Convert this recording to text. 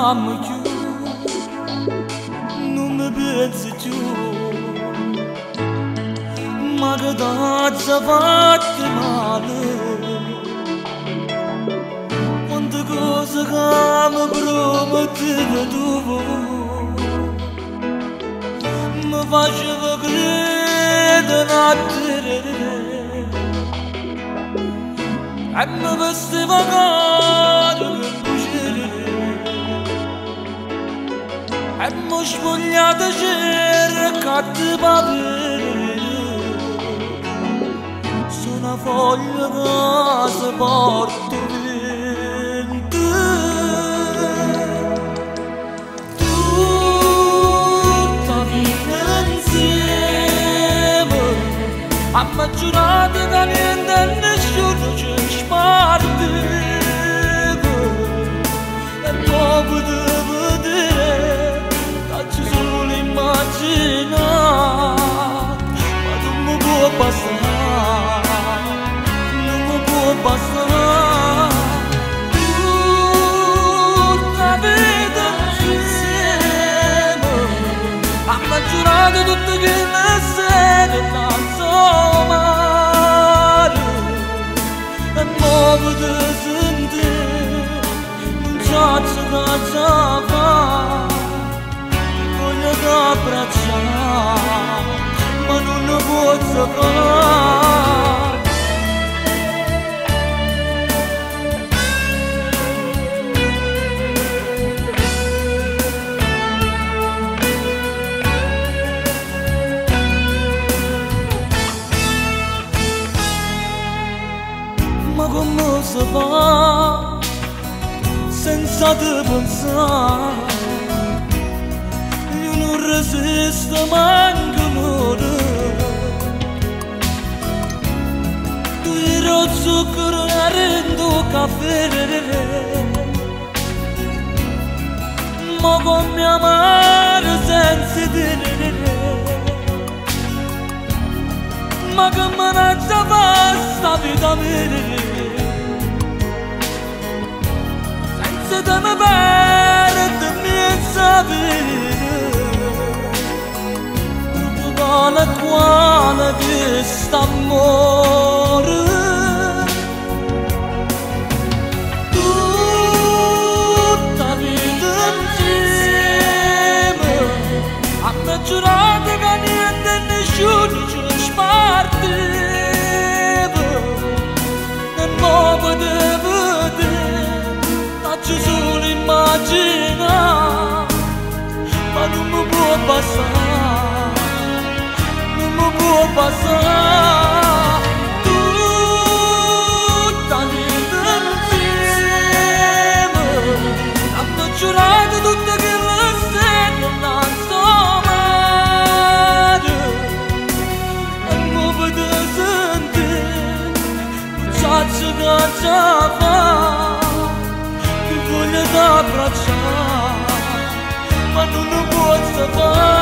amo più, non mi pensi più, ma che t'ha fatto male, quante cose che mi promettevi tu, mi faceva credere a te. E mi vestiva caro che bucere, e mi spogliato cercate papere. Sono una foglia che si porta vento. Tutta vita insieme, abbiamo giurato che niente e nessuno ci sparteva. E dopo di vedere, faccio solo immaginare, ma non mi può passare, non mi può passare. Tutta vita insieme, abbiamo giurato tutte che le sere non so male. E nuovo di sentire, non c'è che già fa, voglio che abbracciare, ma non ne posso fare. Ma come si fa senza te pensare? Io non resisto manco un'ora. Tu eri il zucchero nero caffè, ma come amare senza te. Ma che manaccia fa sta vita mia, senza te mi perde senza vita, proprio quale quale che sta amore. Tutta vita insieme, abbiamo giurato che niente e nessuno ci sparteva. E nuovo di vedere, faccio solo immaginare, ma non mi può passare, non mi può passare. Tutta vita insieme, abbiamo giurato tutte che le stelle non so male. E nuovo di sentire, faccio che già fa, che voglio t'abbracciare, ma non lo posso fare.